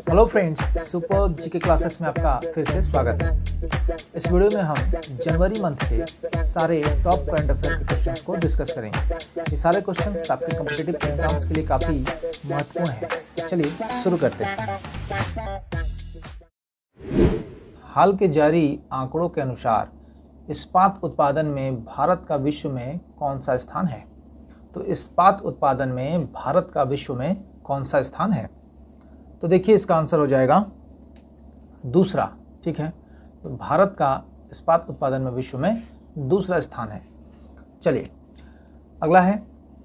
Hello friends, super GK classes में आपका फिर से स्वागत है। इस वीडियो में हम जनवरी मंथ के सारे टॉप करंट अफेयर के क्वेश्चंस को डिस्कस करेंगे। ये सारे क्वेश्चंस आपके कॉम्पिटिटिव एग्जाम्स के लिए काफ़ी महत्वपूर्ण हैं। चलिए शुरू करते हैं। हाल के जारी आंकड़ों के अनुसार इस्पात उत्पादन में भारत का विश्व में कौन सा स्थान है? तो इस्पात उत्पादन में भारत का विश्व में कौन सा स्थान है? तो देखिए इसका आंसर हो जाएगा दूसरा। ठीक है, तो भारत का इस्पात उत्पादन में विश्व में दूसरा स्थान है। चलिए अगला है,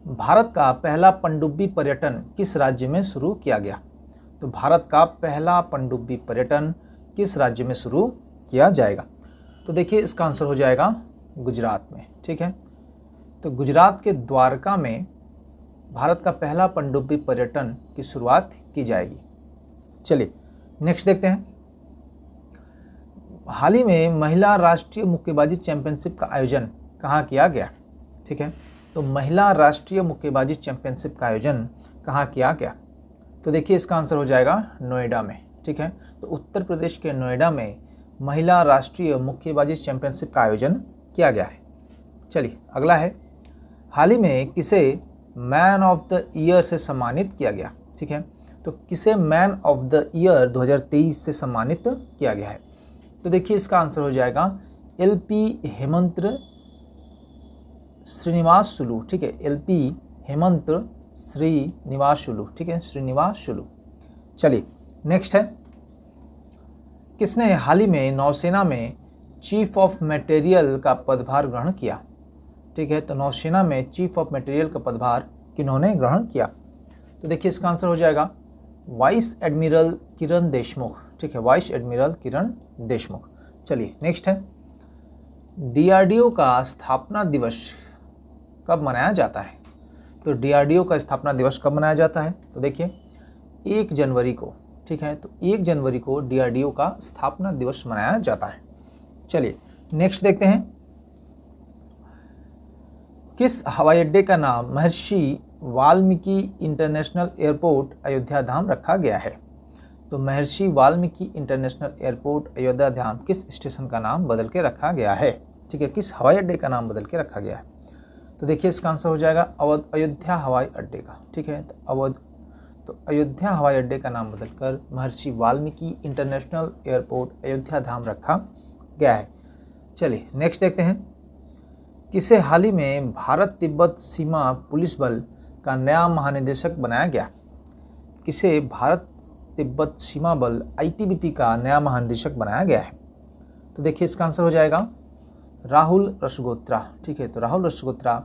भारत का पहला पनडुब्बी पर्यटन किस राज्य में शुरू किया गया? तो भारत का पहला पनडुब्बी पर्यटन किस राज्य में शुरू किया जाएगा? तो देखिए इसका आंसर हो जाएगा गुजरात में। ठीक है, तो गुजरात के द्वारका में भारत का पहला पनडुब्बी पर्यटन की शुरुआत की जाएगी। चलिए नेक्स्ट देखते हैं। हाल ही में महिला राष्ट्रीय मुक्केबाजी चैंपियनशिप का आयोजन कहाँ किया गया? ठीक है, तो महिला राष्ट्रीय मुक्केबाजी चैंपियनशिप का आयोजन कहाँ किया गया? तो देखिए इसका आंसर हो जाएगा नोएडा में। ठीक है, तो उत्तर प्रदेश के नोएडा में महिला राष्ट्रीय मुक्केबाजी चैंपियनशिप का आयोजन किया गया है। चलिए अगला है, हाल ही में किसे मैन ऑफ द ईयर से सम्मानित किया गया? ठीक है, तो किसे मैन ऑफ द ईयर 2023 से सम्मानित किया गया है? तो देखिए इसका आंसर हो जाएगा एलपी हेमंत श्रीनिवास शुलू। ठीक है, एलपी हेमंत श्रीनिवास शुलू। ठीक है, श्रीनिवास शुलू। चलिए नेक्स्ट है, किसने हाल ही में नौसेना में चीफ ऑफ मटेरियल का पदभार ग्रहण किया? ठीक है, तो नौसेना में चीफ ऑफ मटेरियल का पदभार किन्होंने ग्रहण किया? तो देखिए इसका आंसर हो जाएगा वाइस एडमिरल किरण देशमुख। ठीक है, वाइस एडमिरल किरण देशमुख। चलिए नेक्स्ट है, डीआरडीओ का स्थापना दिवस कब मनाया जाता है? तो डीआरडीओ का स्थापना दिवस कब मनाया जाता है? तो देखिए 1 जनवरी को। ठीक है, तो 1 जनवरी को डीआरडीओ का स्थापना दिवस मनाया जाता है। चलिए नेक्स्ट देखते हैं, किस हवाई अड्डे का नाम महर्षि वाल्मीकि इंटरनेशनल एयरपोर्ट अयोध्या धाम रखा गया है? तो महर्षि वाल्मीकि इंटरनेशनल एयरपोर्ट अयोध्या धाम किस स्टेशन का नाम बदल के रखा गया है? ठीक है, किस हवाई अड्डे का नाम बदल के रखा गया है? तो देखिए इसका आंसर हो जाएगा अयोध्या हवाई अड्डे का। ठीक है, तो अयोध्या हवाई अड्डे का नाम बदलकर महर्षि वाल्मीकि इंटरनेशनल एयरपोर्ट अयोध्या धाम रखा गया है। चलिए नेक्स्ट देखते हैं, किसे हाल ही में भारत तिब्बत सीमा पुलिस बल का नया महानिदेशक बनाया गया? किसे भारत तिब्बत सीमा बल आईटीबीपी का नया महानिदेशक बनाया गया है? तो देखिए इसका आंसर हो जाएगा राहुल रसगोत्रा। ठीक है, तो राहुल रसगोत्रा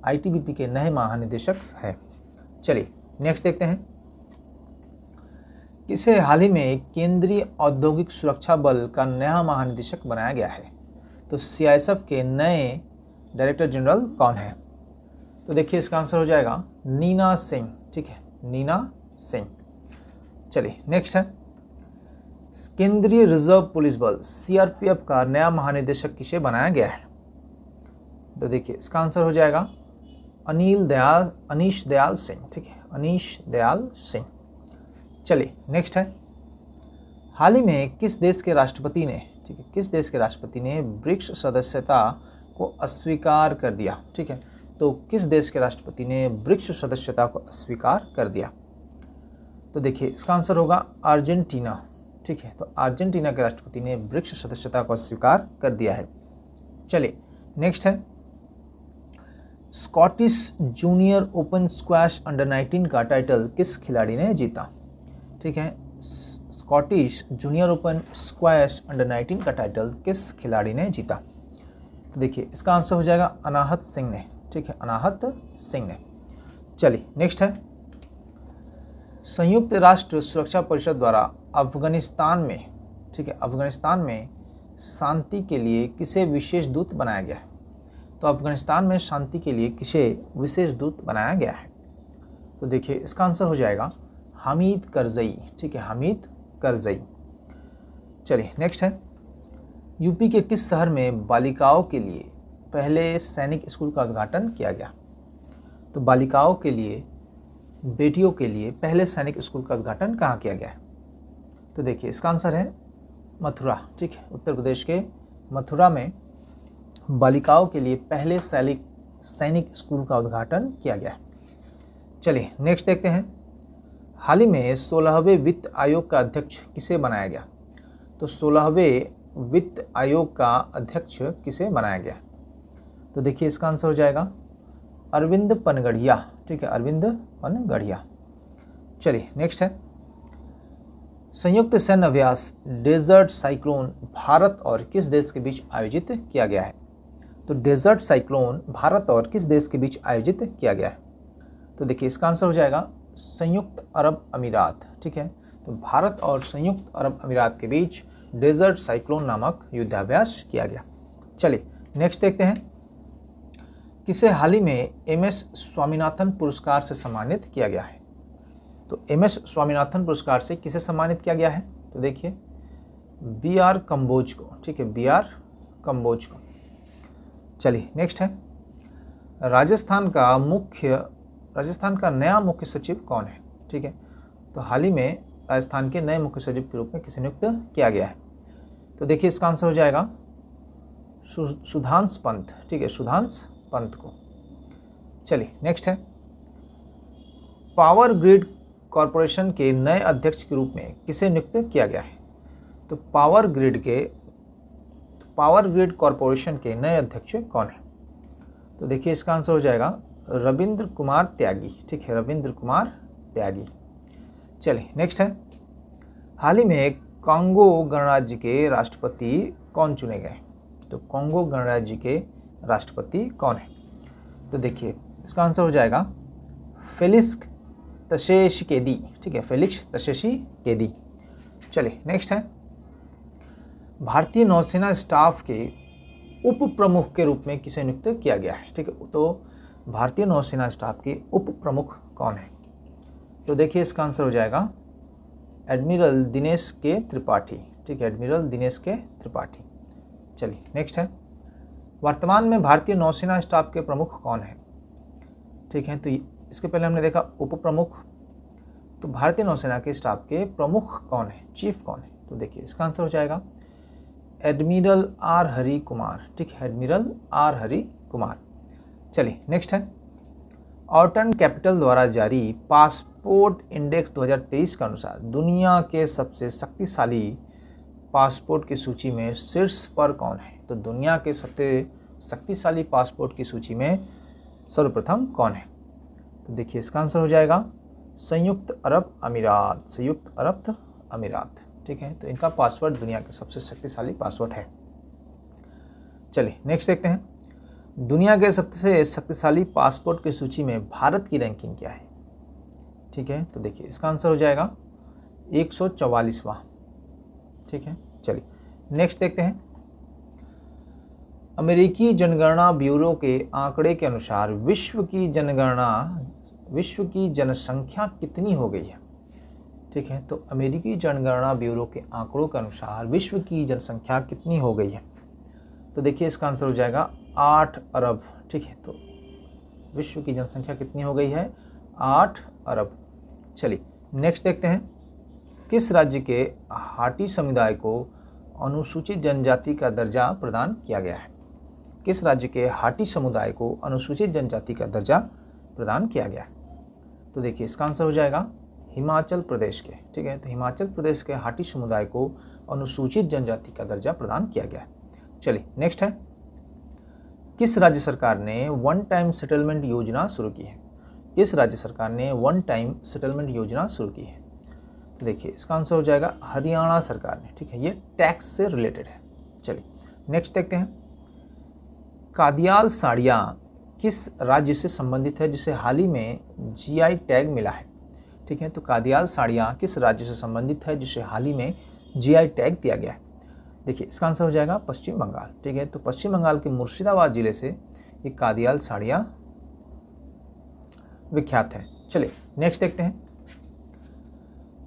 आईटीबीपी के नए महानिदेशक है। चलिए नेक्स्ट देखते हैं, किसे हाल ही में केंद्रीय औद्योगिक सुरक्षा बल का नया महानिदेशक बनाया गया है? तो सीआईएसएफ के नए डायरेक्टर जनरल कौन है? तो देखिए इसका आंसर हो जाएगा नीना सिंह। ठीक है, नीना सिंह। चलिए नेक्स्ट है, केंद्रीय रिजर्व पुलिस बल सीआरपीएफ का नया महानिदेशक किसे बनाया गया है? तो देखिए इसका आंसर हो जाएगा अनीश दयाल सिंह। ठीक है, अनीश दयाल सिंह। चलिए नेक्स्ट है, हाल ही में किस देश के राष्ट्रपति ने, ठीक है, किस देश के राष्ट्रपति ने ब्रिक्स सदस्यता को अस्वीकार कर दिया? ठीक है, तो किस देश के राष्ट्रपति ने ब्रिक्स सदस्यता को अस्वीकार कर दिया? तो देखिए इसका आंसर होगा अर्जेंटीना। ठीक है, तो अर्जेंटीना के राष्ट्रपति ने ब्रिक्स सदस्यता को अस्वीकार कर दिया है। चलिए नेक्स्ट है, Scottish junior open squash under 19 का टाइटल किस खिलाड़ी ने जीता? ठीक है, Scottish junior open squash under 19 का टाइटल किस खिलाड़ी ने जीता? तो देखिए इसका आंसर हो जाएगा अनाहत सिंह ने। ठीक है, अनाहत सिंह ने। चलिए नेक्स्ट है, संयुक्त राष्ट्र सुरक्षा परिषद द्वारा अफगानिस्तान में, ठीक है, अफगानिस्तान में शांति के लिए किसे विशेष दूत बनाया गया है? तो अफगानिस्तान में शांति के लिए किसे विशेष दूत बनाया गया है? तो देखिए इसका आंसर हो जाएगा हामिद करजई। ठीक है, हामिद करजई। चलिए नेक्स्ट है, यूपी के किस शहर में बालिकाओं के लिए पहले सैनिक स्कूल का उद्घाटन किया गया? तो बालिकाओं के लिए, बेटियों के लिए पहले सैनिक स्कूल का उद्घाटन कहाँ किया गया है? तो देखिए इसका आंसर है मथुरा। ठीक है, उत्तर प्रदेश के मथुरा में बालिकाओं के लिए पहले सैनिक स्कूल का उद्घाटन किया गया है। चलिए नेक्स्ट देखते हैं, हाल ही में 16वें वित्त आयोग का अध्यक्ष किसे बनाया गया? तो 16वें वित्त आयोग का अध्यक्ष किसे बनाया गया? तो देखिए इसका आंसर हो जाएगा अरविंद पनगड़िया। ठीक है, अरविंद पनगड़िया। चलिए नेक्स्ट है, संयुक्त सैन्य अभ्यास डेजर्ट साइक्लोन भारत और किस देश के बीच आयोजित किया गया है? तो डेजर्ट साइक्लोन भारत और किस देश के बीच आयोजित किया गया है? तो देखिए इसका आंसर हो जाएगा संयुक्त अरब अमीरात। ठीक है, तो भारत और संयुक्त अरब अमीरात के बीच डेजर्ट साइक्लोन नामक युद्धाभ्यास किया गया। चलिए नेक्स्ट देखते हैं, किसे हाल ही में एमएस स्वामीनाथन पुरस्कार से सम्मानित किया गया है? तो एमएस स्वामीनाथन पुरस्कार से किसे सम्मानित किया गया है? तो देखिए बी.आर. कंबोज को। ठीक है, बी.आर. कंबोज को। चलिए नेक्स्ट है, राजस्थान का नया मुख्य सचिव कौन है? ठीक है, तो हाल ही में राजस्थान के नए मुख्य सचिव के रूप में किसे नियुक्त किया गया है? तो देखिए इसका आंसर हो जाएगा सुधांश पंत। ठीक है, सुधांश पंत को। चलिए नेक्स्ट है, पावर ग्रिड कॉरपोरेशन के नए अध्यक्ष के रूप में किसे नियुक्त किया गया है? तो पावर ग्रिड कॉरपोरेशन के नए अध्यक्ष कौन है? तो देखिए इसका आंसर हो जाएगा रविंद्र कुमार त्यागी। ठीक है, रविंद्र कुमार त्यागी। चलिए नेक्स्ट है, हाल ही में कांगो गणराज्य के राष्ट्रपति कौन चुने गए? तो कांगो गणराज्य के राष्ट्रपति कौन है? तो देखिए इसका आंसर हो जाएगा फेलिक्स त्शेशिकेदी। ठीक है, फेलिक्स त्शेशिकेदी। चलिए नेक्स्ट है, भारतीय नौसेना स्टाफ के उप प्रमुख के रूप में किसे नियुक्त किया गया है? ठीक है, तो भारतीय नौसेना स्टाफ के उप प्रमुख कौन है? तो देखिए इसका आंसर हो जाएगा एडमिरल दिनेश के त्रिपाठी। ठीक है, एडमिरल दिनेश के त्रिपाठी। चलिए नेक्स्ट है, वर्तमान में भारतीय नौसेना स्टाफ के प्रमुख कौन है? ठीक है, तो इसके पहले हमने देखा उप प्रमुख, तो भारतीय नौसेना के स्टाफ के प्रमुख कौन है, चीफ कौन है? तो देखिए इसका आंसर हो जाएगा एडमिरल आर हरि कुमार। ठीक है, एडमिरल आर हरि कुमार। चलिए नेक्स्ट है, ऑर्टन कैपिटल द्वारा जारी पासपोर्ट इंडेक्स 2023 के अनुसार दुनिया के सबसे शक्तिशाली पासपोर्ट की सूची में शीर्ष पर कौन है? तो दुनिया के सबसे शक्तिशाली पासपोर्ट की सूची में सर्वप्रथम कौन है? तो देखिए इसका आंसर हो जाएगा संयुक्त अरब अमीरात। संयुक्त अरब अमीरात। ठीक है, तो इनका पासवर्ड दुनिया का सबसे शक्तिशाली पासवर्ड है। चलिए नेक्स्ट देखते हैं, दुनिया के सबसे शक्तिशाली पासपोर्ट की सूची में भारत की रैंकिंग क्या है? ठीक है, तो देखिए इसका आंसर हो जाएगा 144वां। ठीक है, चलिए नेक्स्ट देखते हैं, अमेरिकी जनगणना ब्यूरो के आंकड़े के अनुसार विश्व की जनसंख्या कितनी हो गई है? ठीक है, तो अमेरिकी जनगणना ब्यूरो के आंकड़ों के अनुसार विश्व की जनसंख्या कितनी हो गई है? तो देखिए इसका आंसर हो जाएगा 8 अरब। ठीक है, तो विश्व की जनसंख्या कितनी हो गई है? 8 अरब। चलिए नेक्स्ट देखते हैं, किस राज्य के हाटी समुदाय को अनुसूचित जनजाति का दर्जा प्रदान किया गया है? किस राज्य के हाटी समुदाय को अनुसूचित जनजाति का दर्जा प्रदान किया गया है? तो देखिए इसका आंसर हो जाएगा हिमाचल प्रदेश के। ठीक है, तो हिमाचल प्रदेश के हाटी समुदाय को अनुसूचित जनजाति का दर्जा प्रदान किया गया है। चलिए नेक्स्ट है, किस राज्य सरकार ने वन टाइम सेटलमेंट योजना शुरू की है? किस राज्य सरकार ने वन टाइम सेटलमेंट योजना शुरू की है? तो देखिए इसका आंसर हो जाएगा हरियाणा सरकार ने। ठीक है, ये टैक्स से रिलेटेड है। चलिए नेक्स्ट देखते हैं, कादियाल साड़ियाँ किस राज्य से संबंधित है जिसे हाल ही में जीआई टैग मिला है? ठीक है, तो कादियाल साड़ियाँ किस राज्य से संबंधित है जिसे हाल ही में जीआई टैग दिया गया है? देखिए इसका आंसर हो जाएगा पश्चिम बंगाल। ठीक है, तो पश्चिम बंगाल के मुर्शिदाबाद जिले से ये कादियाल साड़ियाँ विख्यात है। चलिए नेक्स्ट देखते हैं,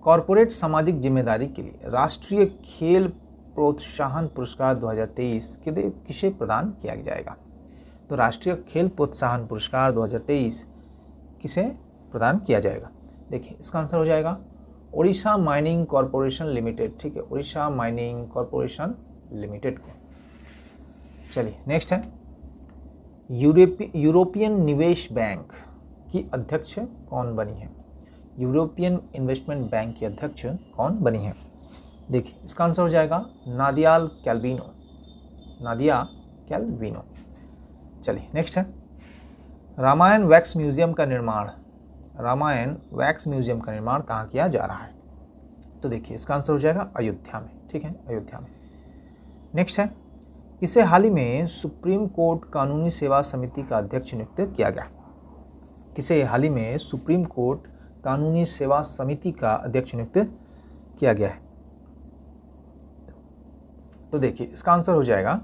कॉरपोरेट सामाजिक जिम्मेदारी के लिए राष्ट्रीय खेल प्रोत्साहन पुरस्कार 2023 किसे प्रदान किया जाएगा? तो राष्ट्रीय खेल प्रोत्साहन पुरस्कार 2023 किसे प्रदान किया जाएगा? देखिए इसका आंसर हो जाएगा उड़ीसा माइनिंग कॉरपोरेशन लिमिटेड, ठीक है, उड़ीसा माइनिंग कॉरपोरेशन लिमिटेड को। चलिए नेक्स्ट है, यूरोपियन निवेश बैंक की अध्यक्ष कौन बनी है? यूरोपियन इन्वेस्टमेंट बैंक की अध्यक्ष कौन बनी है? देखिए इसका आंसर हो जाएगा नादिया कैल्विनो, नादिया कैल्विनो। चलिए नेक्स्ट है, रामायण वैक्स म्यूजियम का निर्माण, रामायण वैक्स म्यूजियम का निर्माण कहाँ किया जा रहा है? तो देखिए इसका आंसर हो जाएगा अयोध्या में, ठीक है, अयोध्या में। नेक्स्ट है, इसे हाल ही में सुप्रीम कोर्ट कानूनी सेवा समिति का अध्यक्ष नियुक्त किया गया? किसे हाल ही में सुप्रीम कोर्ट कानूनी सेवा समिति का अध्यक्ष नियुक्त किया गया है? तो देखिए इसका आंसर हो जाएगा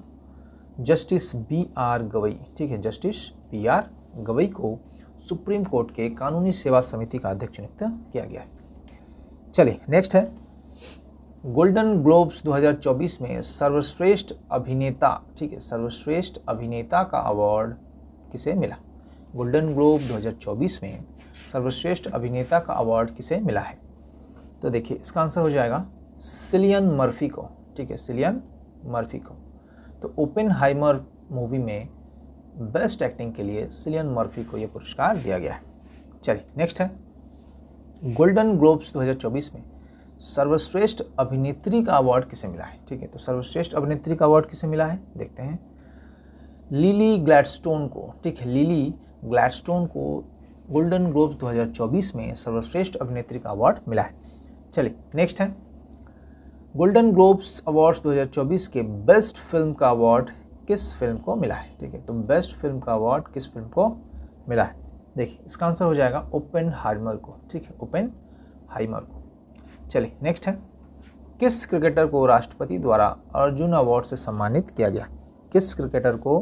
जस्टिस बी.आर. गवई, ठीक है, जस्टिस बी.आर. गवई को सुप्रीम कोर्ट के कानूनी सेवा समिति का अध्यक्ष नियुक्त किया गया है। चलिए नेक्स्ट है, गोल्डन ग्लोब्स 2024 में सर्वश्रेष्ठ अभिनेता, ठीक है, सर्वश्रेष्ठ अभिनेता का अवार्ड किसे मिला? गोल्डन ग्लोब 2024 में सर्वश्रेष्ठ अभिनेता का अवार्ड किसे मिला है? तो देखिए इसका आंसर हो जाएगा सिलियन मर्फी को, ठीक है, सिलियन मर्फी को। तो ओपेनहाइमर मूवी में बेस्ट एक्टिंग के लिए सिलियन मर्फी को यह पुरस्कार दिया गया है। चलिए नेक्स्ट है, गोल्डन ग्लोब्स 2024 में सर्वश्रेष्ठ अभिनेत्री का अवार्ड किसे मिला है? ठीक है, तो सर्वश्रेष्ठ अभिनेत्री का अवार्ड किसे मिला है देखते हैं, लिली ग्लैडस्टोन को, ठीक है, लिली ग्लैडस्टोन को गोल्डन ग्लोब्स 2024 में सर्वश्रेष्ठ अभिनेत्री का अवार्ड मिला है। चलिए नेक्स्ट है, गोल्डन ग्लोब्स अवार्ड्स 2024 के बेस्ट फिल्म का अवार्ड किस फिल्म को मिला है? ठीक है, तो बेस्ट फिल्म का अवार्ड किस फिल्म को मिला है? देखिए इसका आंसर हो जाएगा ओपेनहाइमर को, ठीक है, ओपेनहाइमर को। चलिए नेक्स्ट है, किस क्रिकेटर को राष्ट्रपति द्वारा अर्जुन अवार्ड से सम्मानित किया गया? किस क्रिकेटर को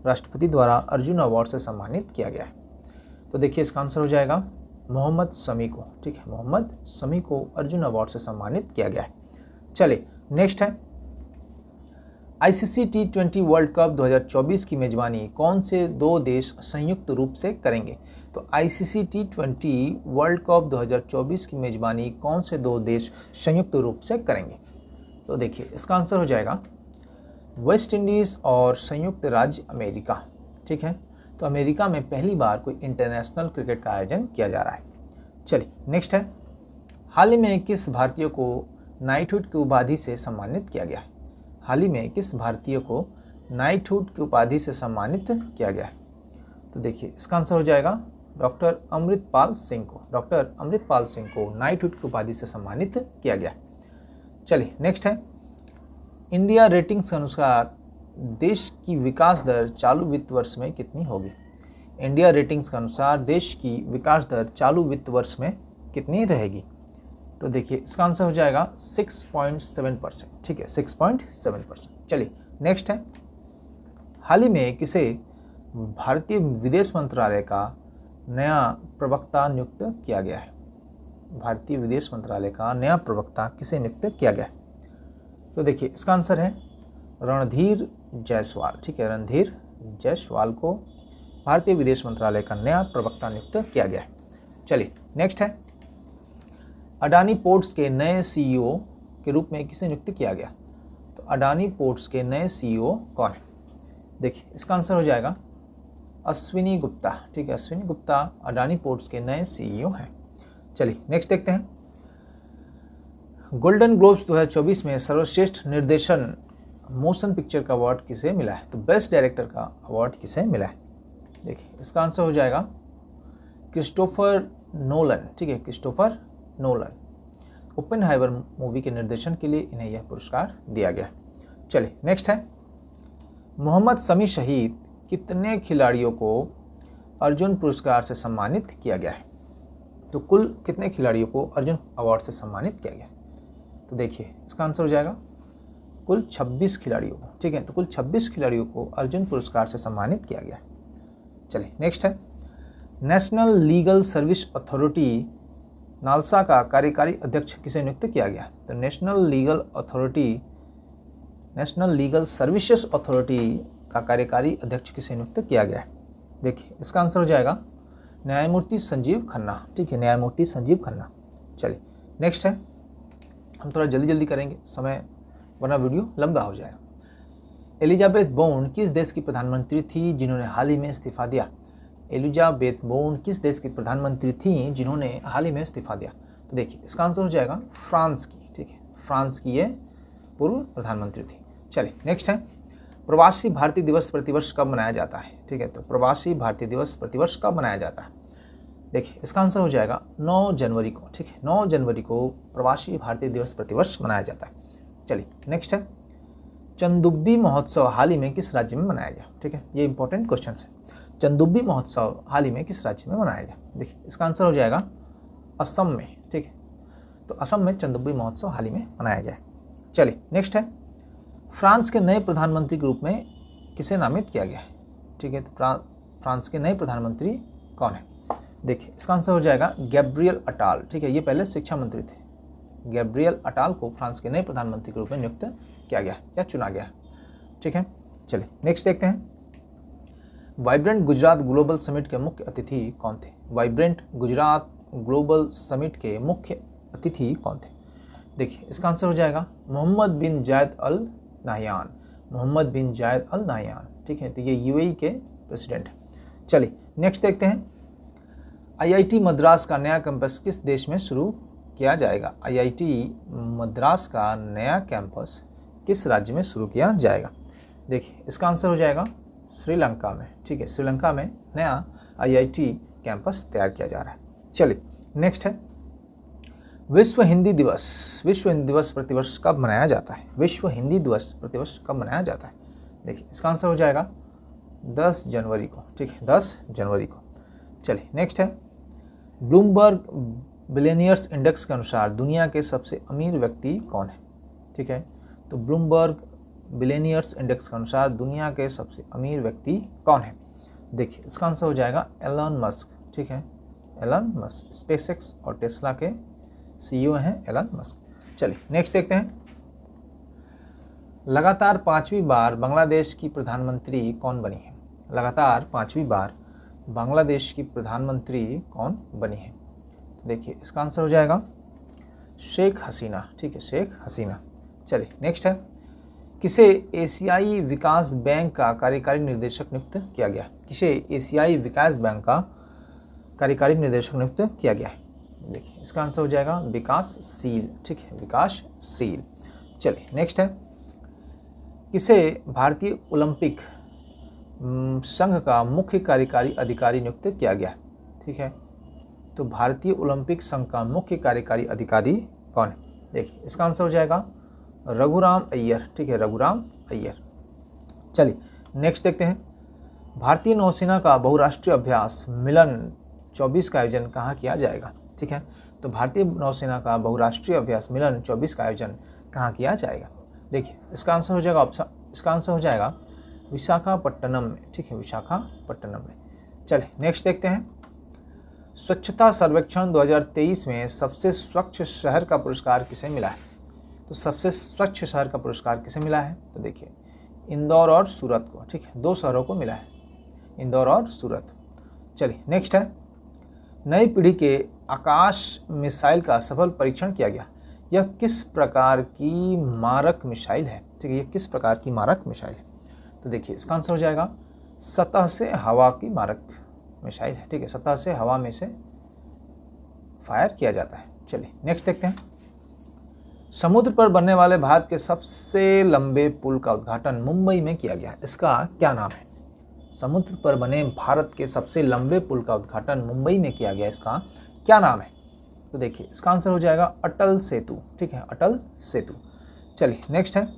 राष्ट्रपति द्वारा अर्जुन अवार्ड से सम्मानित किया गया है? तो देखिए इसका आंसर हो जाएगा मोहम्मद शमी को, ठीक है, मोहम्मद शमी को अर्जुन अवार्ड से सम्मानित किया गया है। चलिए नेक्स्ट है, आईसीसी T20 वर्ल्ड कप 2024 की मेजबानी कौन से दो देश संयुक्त रूप से करेंगे? तो आईसीसी T20 वर्ल्ड कप 2024 की मेजबानी कौन से दो देश संयुक्त रूप से करेंगे? तो देखिए इसका आंसर हो जाएगा वेस्ट इंडीज़ और संयुक्त राज्य अमेरिका, ठीक है, तो अमेरिका में पहली बार कोई इंटरनेशनल क्रिकेट का आयोजन किया जा रहा है। चलिए नेक्स्ट है, हाल ही में किस भारतीय को नाइटहुड की उपाधि से सम्मानित किया गया है? हाल ही में किस भारतीय को नाइटहुड की उपाधि से सम्मानित किया गया है? तो देखिए इसका आंसर हो जाएगा डॉक्टर अमृतपाल सिंह को, डॉक्टर अमृतपाल सिंह को नाइटहुड की उपाधि से सम्मानित किया गया है। चलिए नेक्स्ट है, इंडिया रेटिंग्स के अनुसार देश की विकास दर चालू वित्त वर्ष में कितनी होगी? इंडिया रेटिंग्स के अनुसार देश की विकास दर चालू वित्त वर्ष में कितनी रहेगी? तो देखिए इसका आंसर हो जाएगा 6.7%, ठीक है, 6.7%। चलिए नेक्स्ट है, हाल ही में किसे भारतीय विदेश मंत्रालय का नया प्रवक्ता नियुक्त किया गया है? भारतीय विदेश मंत्रालय का नया प्रवक्ता किसे नियुक्त किया गया है? तो देखिए इसका आंसर है रणधीर जायसवाल, ठीक है, रणधीर जायसवाल को भारतीय विदेश मंत्रालय का नया प्रवक्ता नियुक्त किया गया है। चलिए नेक्स्ट है, अडानी पोर्ट्स के नए सीईओ के रूप में किसे नियुक्त किया गया? तो अडानी पोर्ट्स के नए सीईओ कौन है? देखिए इसका आंसर हो जाएगा अश्विनी गुप्ता, ठीक है, अश्विनी गुप्ता अडानी पोर्ट्स के नए सीईओ हैं। चलिए नेक्स्ट देखते हैं, गोल्डन ग्लोब्स 2024 में सर्वश्रेष्ठ निर्देशन मोशन पिक्चर का अवार्ड किसे मिला है? तो बेस्ट डायरेक्टर का अवार्ड किसे मिला है? देखिए इसका आंसर हो जाएगा क्रिस्टोफर नोलन, ठीक है, क्रिस्टोफर नोलन। ओपेनहाइमर मूवी के निर्देशन के लिए इन्हें यह पुरस्कार दिया गया। चलिए नेक्स्ट है, मोहम्मद शमी सहित कितने खिलाड़ियों को अर्जुन पुरस्कार से सम्मानित किया गया है? तो कुल कितने खिलाड़ियों को अर्जुन अवार्ड से सम्मानित किया गया? तो देखिए इसका आंसर हो जाएगा कुल 26 खिलाड़ियों को, ठीक है, तो कुल 26 खिलाड़ियों को अर्जुन पुरस्कार से सम्मानित किया गया। चलिए नेक्स्ट है, national legal service authority NALSA का कार्यकारी अध्यक्ष किसे नियुक्त किया गया? तो नेशनल लीगल सर्विसेज अथॉरिटी का कार्यकारी अध्यक्ष किसे नियुक्त किया गया है? देखिए इसका आंसर हो जाएगा न्यायमूर्ति संजीव खन्ना, ठीक है, न्यायमूर्ति संजीव खन्ना। चलिए नेक्स्ट है, हम थोड़ा जल्दी जल्दी करेंगे समय वरना वीडियो लंबा हो जाएगा। एलिजाबेथ बोर्न किस देश की प्रधानमंत्री थी जिन्होंने हाल ही में इस्तीफा दिया? एलिजाबेथ बोर्न किस देश की प्रधानमंत्री थी जिन्होंने हाल ही में इस्तीफा दिया? तो देखिए इसका आंसर हो जाएगा फ्रांस की। ठीक है, फ्रांस की ये पूर्व प्रधानमंत्री थी। चलिए नेक्स्ट है, प्रवासी भारतीय दिवस प्रतिवर्ष कब मनाया जाता है? ठीक है, तो प्रवासी भारतीय दिवस प्रतिवर्ष कब मनाया जाता है? देखिए इसका आंसर हो जाएगा 9 जनवरी को। ठीक है, 9 जनवरी को प्रवासी भारतीय दिवस प्रतिवर्ष मनाया जाता है। चलिए नेक्स्ट है, चंदुब्बी महोत्सव हाल ही में किस राज्य में मनाया गया? ठीक है, ये इंपॉर्टेंट क्वेश्चन है। चंदुब्बी महोत्सव हाल ही में किस राज्य में मनाया गया? देखिए इसका आंसर हो जाएगा असम में। ठीक है, तो असम में चंदुब्बी महोत्सव हाल ही में मनाया गया है। चलिए नेक्स्ट है, फ्रांस के नए प्रधानमंत्री के रूप में किसे नामित किया गया है? ठीक है, तो फ्रांस के नए प्रधानमंत्री कौन है? देखिए इसका आंसर हो जाएगा गैब्रियल अटाल। ठीक है, ये पहले शिक्षा मंत्री थे। गैब्रियल अटाल को फ्रांस के नए प्रधानमंत्री के रूप में नियुक्त किया गया या चुना गया। ठीक है, चलिए नेक्स्ट देखते हैं, वाइब्रेंट गुजरात ग्लोबल समिट के मुख्य अतिथि कौन थे? वाइब्रेंट गुजरात ग्लोबल समिट के मुख्य अतिथि कौन थे? देखिए इसका आंसर हो जाएगा मोहम्मद बिन जायद अल नाहयान। मोहम्मद बिन जायद अल नाहयान। ठीक है, तो ये यूएई के प्रेसिडेंट हैं। चलिए नेक्स्ट देखते हैं, आईआईटी मद्रास का नया कैंपस किस देश में शुरू किया जाएगा? आईआईटी मद्रास का नया कैंपस किस राज्य में शुरू किया जाएगा? देखिए इसका आंसर हो जाएगा श्रीलंका में। ठीक है, श्रीलंका में नया आईआईटी कैंपस तैयार किया जा रहा है। चलिए नेक्स्ट है, विश्व हिंदी दिवस प्रतिवर्ष कब मनाया जाता है? विश्व हिंदी दिवस प्रतिवर्ष कब मनाया जाता है? देखिए इसका आंसर हो जाएगा 10 जनवरी को। ठीक है, 10 जनवरी को। चलिए नेक्स्ट है, ब्लूमबर्ग बिलियनियर्स इंडेक्स के अनुसार दुनिया के सबसे अमीर व्यक्ति कौन है? ठीक है, तो ब्लूमबर्ग बिलियनियर्स इंडेक्स के अनुसार दुनिया के सबसे अमीर व्यक्ति कौन है? देखिए इसका आंसर हो जाएगा एलन मस्क। ठीक है, एलन मस्क स्पेसएक्स और टेस्ला के सीईओ हैं एलन मस्क। चलिए नेक्स्ट देखते हैं, लगातार 5वीं बार बांग्लादेश की प्रधानमंत्री कौन बनी है? लगातार 5वीं बार बांग्लादेश की प्रधानमंत्री कौन बनी है? तो देखिए इसका आंसर हो जाएगा शेख हसीना। ठीक है, शेख हसीना। चलिए नेक्स्ट है, किसे एशियाई विकास बैंक का कार्यकारी निर्देशक नियुक्त किया गया? किसे एशियाई विकास बैंक का कार्यकारी निर्देशक नियुक्त किया गया है? देखिए इसका आंसर हो जाएगा विकासशील। ठीक है, विकासशील। चलिए नेक्स्ट है, किसे भारतीय ओलंपिक संघ का मुख्य कार्यकारी अधिकारी नियुक्त किया गया? ठीक है, तो भारतीय ओलंपिक संघ का मुख्य कार्यकारी अधिकारी कौन है? देखिए इसका आंसर हो जाएगा रघुराम अय्यर। ठीक है, रघुराम अय्यर। चलिए नेक्स्ट देखते हैं, भारतीय नौसेना का बहुराष्ट्रीय अभ्यास मिलन 24 का आयोजन कहाँ किया जाएगा? ठीक है, तो भारतीय नौसेना का बहुराष्ट्रीय अभ्यास मिलन 24 का आयोजन कहाँ किया जाएगा? देखिए इसका आंसर हो जाएगा विशाखापट्टनम में। ठीक है, विशाखापट्टनम में। चलिए नेक्स्ट देखते हैं, स्वच्छता सर्वेक्षण 2023 में सबसे स्वच्छ शहर का पुरस्कार किसे मिला है? तो सबसे स्वच्छ शहर का पुरस्कार किसे मिला है? तो देखिए इंदौर और सूरत को। ठीक है, 2 शहरों को मिला है, इंदौर और सूरत। चलिए नेक्स्ट है, नई पीढ़ी के आकाश मिसाइल का सफल परीक्षण किया गया। यह किस प्रकार की मारक मिसाइल है? ठीक है, यह किस प्रकार की मारक मिसाइल है? तो देखिए इसका आंसर हो जाएगा सतह से हवा की मारक मिसाइल है। ठीक है, सतह से हवा में से फायर किया जाता है। चलिए नेक्स्ट देखते हैं, समुद्र पर बनने वाले भारत के सबसे लंबे पुल का उद्घाटन मुंबई में किया गया। इसका क्या नाम है? समुद्र पर बने भारत के सबसे लंबे पुल का उद्घाटन मुंबई में किया गया, इसका क्या नाम है? तो देखिए इसका आंसर हो जाएगा अटल सेतु। ठीक है, अटल सेतु। चलिए नेक्स्ट है,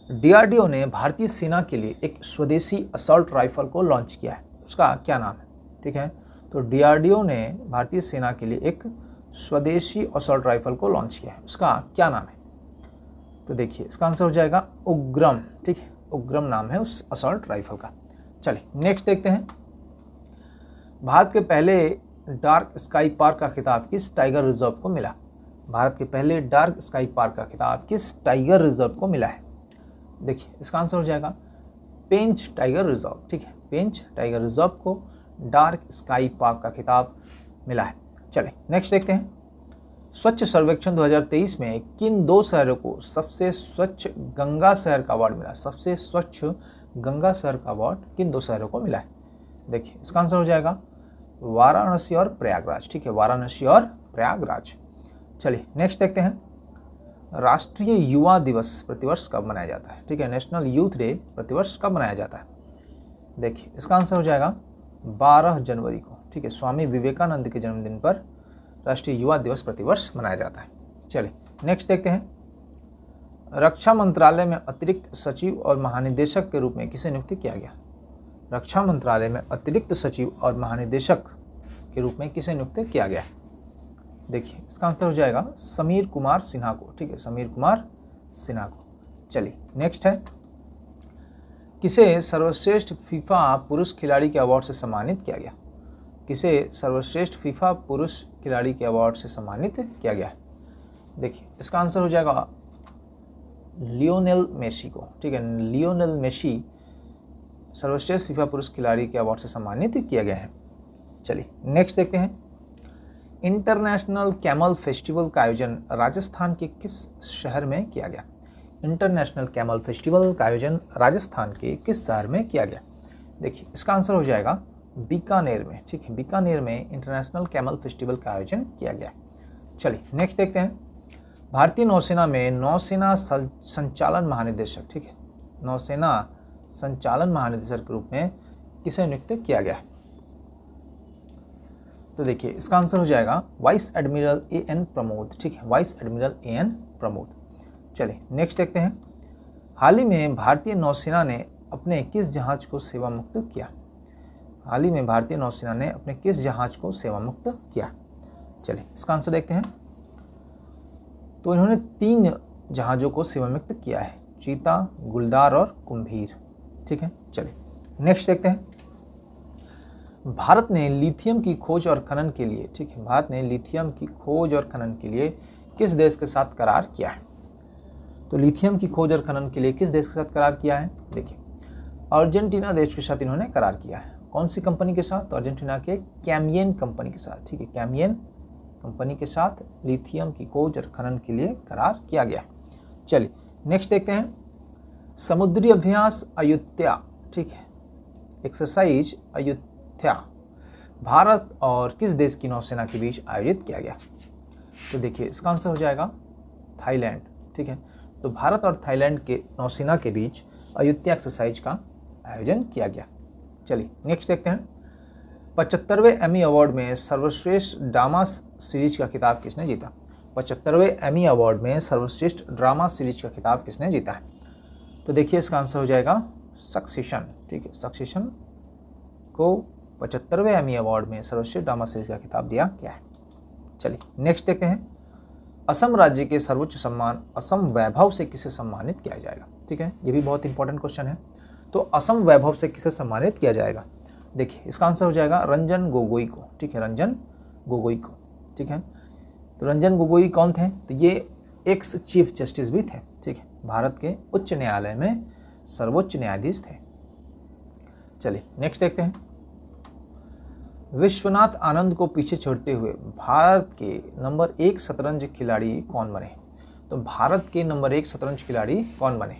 डीआरडीओ ने भारतीय सेना के लिए एक स्वदेशी असॉल्ट राइफल को लॉन्च किया है, उसका क्या नाम है? ठीक है, तो डीआरडीओ ने भारतीय सेना के लिए एक स्वदेशी असॉल्ट राइफल को लॉन्च किया है, उसका क्या नाम है? तो देखिए इसका आंसर हो जाएगा उग्रम। ठीक है, उग्रम नाम है उस असॉल्ट राइफल का। चलिए नेक्स्ट देखते हैं, भारत के पहले डार्क स्काई पार्क का खिताब किस टाइगर रिजर्व को मिला? भारत के पहले डार्क स्काई पार्क का खिताब किस टाइगर रिजर्व को मिला है? देखिए इसका आंसर हो जाएगा पेंच टाइगर रिजर्व। ठीक है, पेंच टाइगर रिजर्व को डार्क स्काई पार्क का खिताब मिला है। चलिए नेक्स्ट देखते हैं, स्वच्छ सर्वेक्षण 2023 में किन 2 शहरों को सबसे स्वच्छ गंगा शहर का अवार्ड मिला? सबसे स्वच्छ गंगा शहर का अवार्ड किन 2 शहरों को मिला है? देखिए इसका आंसर हो जाएगा वाराणसी और प्रयागराज। ठीक है, वाराणसी और प्रयागराज। चलिए नेक्स्ट देखते हैं, राष्ट्रीय युवा दिवस प्रतिवर्ष कब मनाया जाता है? ठीक है, नेशनल यूथ डे प्रतिवर्ष कब मनाया जाता है? देखिए इसका आंसर हो जाएगा 12 जनवरी को। ठीक है, स्वामी विवेकानंद के जन्मदिन पर राष्ट्रीय युवा दिवस प्रतिवर्ष मनाया जाता है। चलिए नेक्स्ट देखते हैं, रक्षा मंत्रालय में अतिरिक्त सचिव और महानिदेशक के रूप में किसे नियुक्त किया गया? रक्षा मंत्रालय में अतिरिक्त सचिव और महानिदेशक के रूप में किसे नियुक्त किया गया? देखिए इसका आंसर हो जाएगा समीर कुमार सिन्हा को। ठीक है, समीर कुमार सिन्हा को। चलिए नेक्स्ट है, किसे सर्वश्रेष्ठ फीफा पुरुष खिलाड़ी के अवार्ड से सम्मानित किया गया? किसे सर्वश्रेष्ठ फीफा पुरुष खिलाड़ी के अवार्ड से सम्मानित किया गया है? देखिए इसका आंसर हो जाएगा लियोनेल मेसी को। ठीक है, लियोनेल मेसी सर्वश्रेष्ठ फीफा पुरुष खिलाड़ी के अवार्ड से सम्मानित किया गया है। चलिए नेक्स्ट देखते हैं, इंटरनेशनल कैमल फेस्टिवल का आयोजन राजस्थान के किस शहर में किया गया? इंटरनेशनल कैमल फेस्टिवल का आयोजन राजस्थान के किस शहर में किया गया? देखिए इसका आंसर हो जाएगा बीकानेर में। ठीक है, बीकानेर में इंटरनेशनल कैमल फेस्टिवल का आयोजन किया गया। चलिए नेक्स्ट देखते हैं, भारतीय नौसेना में नौसेना संचालन महानिदेशक, ठीक है, नौसेना संचालन महानिदेशक के रूप में किसे नियुक्त किया गया है? तो देखिए इसका आंसर हो जाएगा वाइस एडमिरल A.N. प्रमोद। ठीक है, वाइस एडमिरल A.N. प्रमोद। चलिए नेक्स्ट देखते हैं, हाल ही में भारतीय नौसेना ने अपने किस जहाज को सेवा मुक्त किया? हाल ही में भारतीय नौसेना ने अपने किस जहाज को सेवा मुक्त किया? चलिए इसका आंसर देखते हैं, तो इन्होंने 3 जहाज़ों को सेवा मुक्त किया है, चीता, गुलदार और कुंभीर। ठीक है, चलिए नेक्स्ट देखते हैं, भारत ने लिथियम की खोज और खनन के लिए, ठीक है, भारत ने लिथियम की खोज और खनन के लिए किस देश के साथ करार किया है? तो लिथियम की खोज और खनन के लिए किस देश के साथ करार किया है? देखिए अर्जेंटीना देश के साथ इन्होंने करार किया है। कौन सी कंपनी के साथ? तो अर्जेंटीना के कैमियन कंपनी के साथ। ठीक है, कैमियन कंपनी के साथ लिथियम की खोज और खनन के लिए करार किया गया है। चलिए नेक्स्ट देखते हैं, समुद्री अभ्यास अयुत्या, ठीक है, एक्सरसाइज अयुत्या भारत और किस देश की नौसेना के बीच आयोजित किया गया? तो देखिए इसका आंसर हो जाएगा थाईलैंड। ठीक है, तो भारत और थाईलैंड के नौसेना के बीच अयुत्या एक्सरसाइज का आयोजन किया गया। चलिए नेक्स्ट देखते हैं, 75वें एमी अवार्ड में सर्वश्रेष्ठ ड्रामा सीरीज का खिताब किसने जीता? 75वें एमी अवार्ड में सर्वश्रेष्ठ ड्रामा सीरीज का खिताब किसने जीता है? तो देखिए इसका आंसर हो जाएगा सक्सेशन। ठीक है, सक्सेशन को 75वें एमी अवार्ड में सर्वश्रेष्ठ ड्रामा सीरीज का खिताब दिया गया है। चलिए नेक्स्ट देखते हैं, असम राज्य के सर्वोच्च सम्मान असम वैभव से किसे सम्मानित किया जाएगा? ठीक है, ये भी बहुत इंपॉर्टेंट क्वेश्चन है। तो असम वैभव से किसे सम्मानित किया जाएगा? देखिए इसका आंसर हो जाएगा रंजन गोगोई को। ठीक है, रंजन गोगोई को। ठीक है, तो रंजन गोगोई कौन थे? तो ये एक्स चीफ जस्टिस भी थे। ठीक है, भारत के उच्च न्यायालय में सर्वोच्च न्यायाधीश थे। चलिए नेक्स्ट देखते हैं, विश्वनाथ आनंद को पीछे छोड़ते हुए भारत के नंबर 1 शतरंज खिलाड़ी कौन बने? तो भारत के नंबर 1 शतरंज खिलाड़ी कौन बने?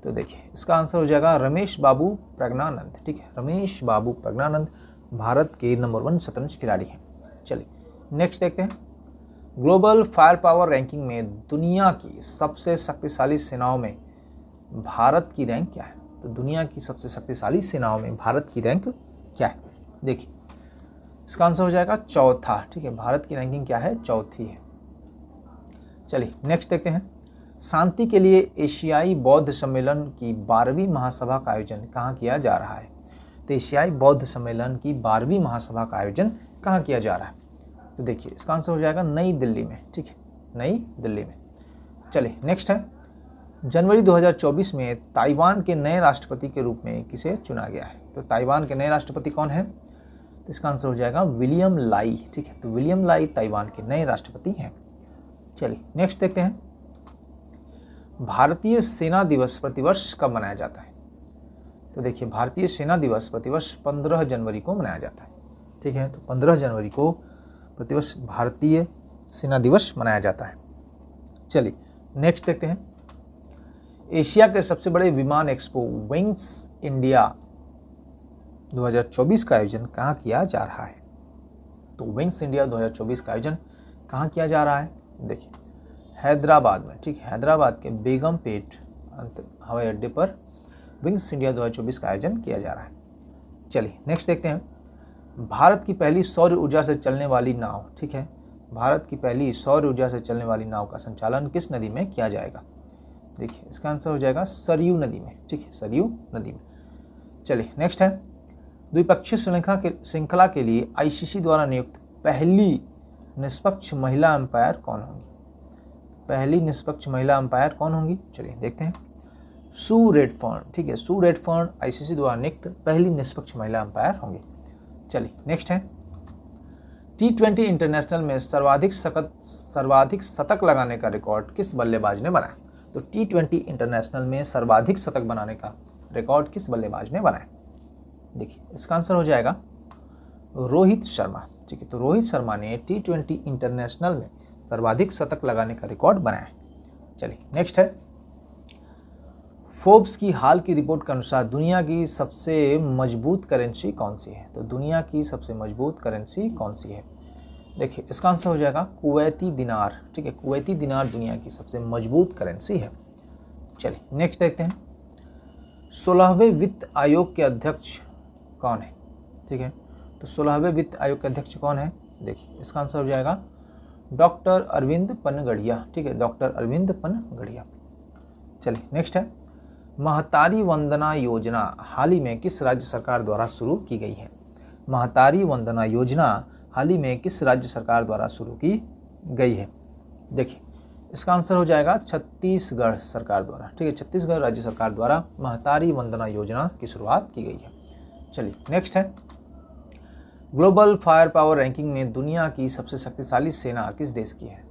तो देखिए इसका आंसर हो जाएगा रमेश बाबू प्रज्ञानंद। ठीक है, रमेश बाबू प्रज्ञानंद भारत के नंबर 1 शतरंज खिलाड़ी हैं। चलिए नेक्स्ट देखते हैं, ग्लोबल फायर पावर रैंकिंग में दुनिया की सबसे शक्तिशाली सेनाओं में भारत की रैंक क्या है? तो दुनिया की सबसे शक्तिशाली सेनाओं में भारत की रैंक क्या है? देखिए इसका आंसर हो जाएगा चौथा। ठीक है, भारत की रैंकिंग क्या है? चौथी है। चलिए नेक्स्ट देखते हैं, शांति के लिए एशियाई बौद्ध सम्मेलन की 12वीं महासभा का आयोजन कहाँ किया जा रहा है? तो एशियाई बौद्ध सम्मेलन की 12वीं महासभा का आयोजन कहाँ किया जा रहा है? तो देखिए इसका आंसर हो जाएगा नई दिल्ली में। ठीक है, नई दिल्ली में। चलिए नेक्स्ट है, जनवरी 2024 में ताइवान के नए राष्ट्रपति के रूप में किसे चुना गया है? तो ताइवान के नए राष्ट्रपति कौन है? तो इसका आंसर हो जाएगा विलियम लाई। ठीक है, तो विलियम लाई ताइवान के नए राष्ट्रपति हैं। चलिए नेक्स्ट देखते हैं, भारतीय सेना दिवस प्रतिवर्ष कब मनाया जाता है? तो देखिए भारतीय सेना दिवस प्रतिवर्ष 15 जनवरी को मनाया जाता है। ठीक है, तो 15 जनवरी को प्रतिवर्ष भारतीय सेना दिवस मनाया जाता है। चलिए नेक्स्ट देखते हैं। एशिया के सबसे बड़े विमान एक्सपो विंग्स इंडिया 2024 का आयोजन कहाँ किया जा रहा है? तो विंग्स इंडिया 2024 का आयोजन कहाँ किया जा रहा है? देखिए हैदराबाद में, ठीक है, हैदराबाद के बेगमपेट हवाई अड्डे पर विंग्स इंडिया 2024 का आयोजन किया जा रहा है। चलिए नेक्स्ट देखते हैं। भारत की पहली सौर ऊर्जा से चलने वाली नाव, ठीक है, भारत की पहली सौर ऊर्जा से चलने वाली नाव का संचालन किस नदी में किया जाएगा? देखिए इसका आंसर हो जाएगा सरयू नदी में, ठीक है, सरयू नदी में। चलिए नेक्स्ट है। द्विपक्षीय श्रृंखला के लिए आईसीसी द्वारा नियुक्त पहली निष्पक्ष महिला अंपायर कौन होंगी? पहली निष्पक्ष महिला अंपायर कौन होंगी? चलिए देखते हैं। सू रेडफर्न, ठीक है, सू रेडफर्न आईसीसी द्वारा नियुक्त पहली निष्पक्ष महिला अंपायर होंगे। चलिए नेक्स्ट है। T20 इंटरनेशनल में सर्वाधिक शतक लगाने का रिकॉर्ड किस बल्लेबाज ने बनाया? तो T20 इंटरनेशनल में सर्वाधिक शतक बनाने का रिकॉर्ड किस बल्लेबाज ने बनाया? देखिए इसका आंसर हो जाएगा रोहित शर्मा, ठीक है, तो रोहित शर्मा ने T20 इंटरनेशनल में सर्वाधिक शतक लगाने का रिकॉर्ड बनाया। चलिए नेक्स्ट है। फोर्ब्स की हाल की रिपोर्ट के अनुसार दुनिया की सबसे मजबूत करेंसी कौन सी है? तो दुनिया की सबसे मजबूत करेंसी कौन सी है? देखिए इसका आंसर हो जाएगा कुवैती दिनार, ठीक है, कुवैती दिनार दुनिया की सबसे मजबूत करेंसी है। चलिए नेक्स्ट देखते हैं। 16वें वित्त आयोग के अध्यक्ष कौन है? ठीक है, तो 16वें वित्त आयोग के अध्यक्ष कौन है? देखिए इसका आंसर हो जाएगा डॉक्टर अरविंद पनगड़िया, ठीक है, डॉक्टर अरविंद पनगड़िया। चलिए नेक्स्ट है। महतारी वंदना योजना हाल ही में किस राज्य सरकार द्वारा शुरू की गई है? महतारी वंदना योजना हाल ही में किस राज्य सरकार द्वारा शुरू की गई है? देखिए इसका आंसर हो जाएगा छत्तीसगढ़ सरकार द्वारा, ठीक है, छत्तीसगढ़ राज्य सरकार द्वारा महतारी वंदना योजना की शुरुआत की गई है। चलिए नेक्स्ट है। ग्लोबल फायर पावर रैंकिंग में दुनिया की सबसे शक्तिशाली सेना किस देश की है?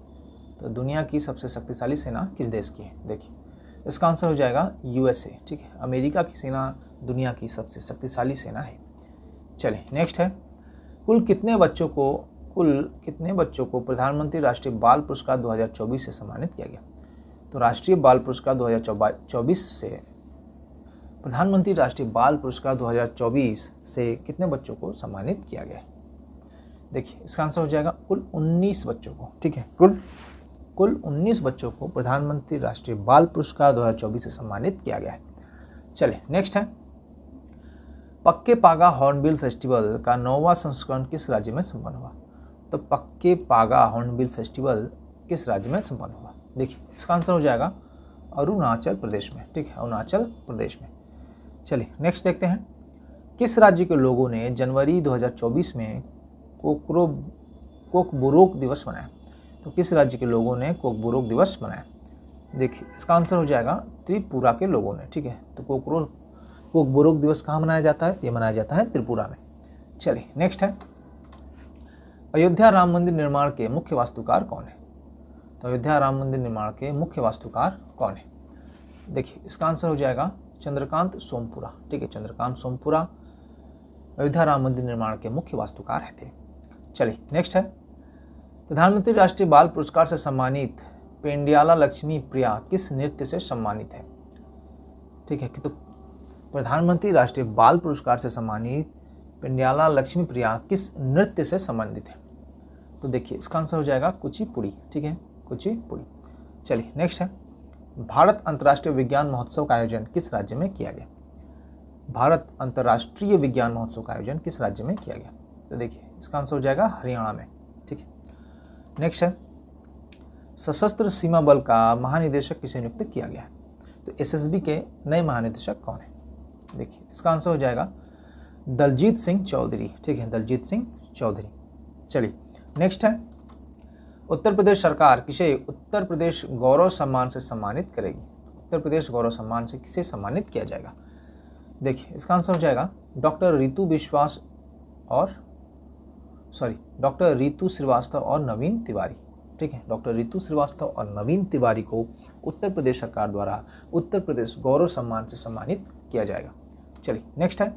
तो दुनिया की सबसे शक्तिशाली सेना किस देश की है? देखिए इसका आंसर हो जाएगा यूएसए, ठीक है, अमेरिका की सेना दुनिया की सबसे शक्तिशाली सेना है। चलिए नेक्स्ट है। कुल कितने बच्चों को प्रधानमंत्री राष्ट्रीय बाल पुरस्कार 2024 से सम्मानित किया गया? तो राष्ट्रीय बाल पुरस्कार 2024 से प्रधानमंत्री राष्ट्रीय बाल पुरस्कार 2024 से कितने बच्चों को सम्मानित किया गया है? देखिए इसका आंसर हो जाएगा कुल 19 बच्चों को, ठीक है, कुल 19 बच्चों को प्रधानमंत्री राष्ट्रीय बाल पुरस्कार 2024 से सम्मानित किया गया है। चलिए नेक्स्ट है। पक्के पागा हॉर्नबिल फेस्टिवल का 9वां संस्करण किस राज्य में संपन्न हुआ? तो पक्के पागा हॉर्नबिल फेस्टिवल किस राज्य में संपन्न हुआ? देखिए इसका आंसर हो जाएगा अरुणाचल प्रदेश में, ठीक है, अरुणाचल प्रदेश में। चलिए नेक्स्ट देखते हैं। किस राज्य के लोगों ने जनवरी 2024 में कोकबोरोक दिवस मनाया? तो किस राज्य के लोगों ने कोकबोरोक दिवस मनाया? देखिए इसका आंसर हो जाएगा त्रिपुरा के लोगों ने, ठीक है, तो कोकबोरोक दिवस कहाँ मनाया जाता है? ये मनाया जाता है त्रिपुरा में। चलिए नेक्स्ट है। अयोध्या राम मंदिर निर्माण के मुख्य वास्तुकार कौन है? तो अयोध्या राम मंदिर निर्माण के मुख्य वास्तुकार कौन है? देखिए इसका आंसर हो जाएगा चंद्रकांत सोमपुरा, ठीक है, चंद्रकांत सोमपुरा अयोध्या राम मंदिर निर्माण के मुख्य वास्तुकार थे। चलिए नेक्स्ट है। प्रधानमंत्री राष्ट्रीय बाल पुरस्कार से सम्मानित पेंडियाला लक्ष्मी प्रिया किस नृत्य से सम्मानित है? ठीक है, तो प्रधानमंत्री राष्ट्रीय बाल पुरस्कार से सम्मानित पेंडियाला लक्ष्मी प्रिया किस नृत्य से संबंधित है? तो देखिए इसका आंसर हो जाएगा कुचिपुड़ी, ठीक है, कुचिपुड़ी। चलिए नेक्स्ट है। भारत अंतर्राष्ट्रीय विज्ञान महोत्सव का आयोजन किस राज्य में किया गया? भारत अंतर्राष्ट्रीय विज्ञान महोत्सव का आयोजन किस राज्य में किया गया? तो देखिए इसका आंसर हो जाएगा हरियाणा में, ठीक है। नेक्स्ट है। सशस्त्र सीमा बल का महानिदेशक किसे नियुक्त किया गया है? तो एसएसबी के नए महानिदेशक कौन है? देखिए इसका आंसर हो जाएगा दलजीत सिंह चौधरी, ठीक है, दलजीत सिंह चौधरी। चलिए नेक्स्ट है। उत्तर प्रदेश सरकार किसे उत्तर प्रदेश गौरव सम्मान से सम्मानित करेगी? उत्तर प्रदेश गौरव सम्मान से किसे सम्मानित किया जाएगा? देखिए इसका आंसर हो जाएगा डॉक्टर रितु श्रीवास्तव और नवीन तिवारी, ठीक है, डॉक्टर रितु श्रीवास्तव और नवीन तिवारी को उत्तर प्रदेश सरकार द्वारा उत्तर प्रदेश गौरव सम्मान से सम्मानित किया जाएगा। चलिए नेक्स्ट है।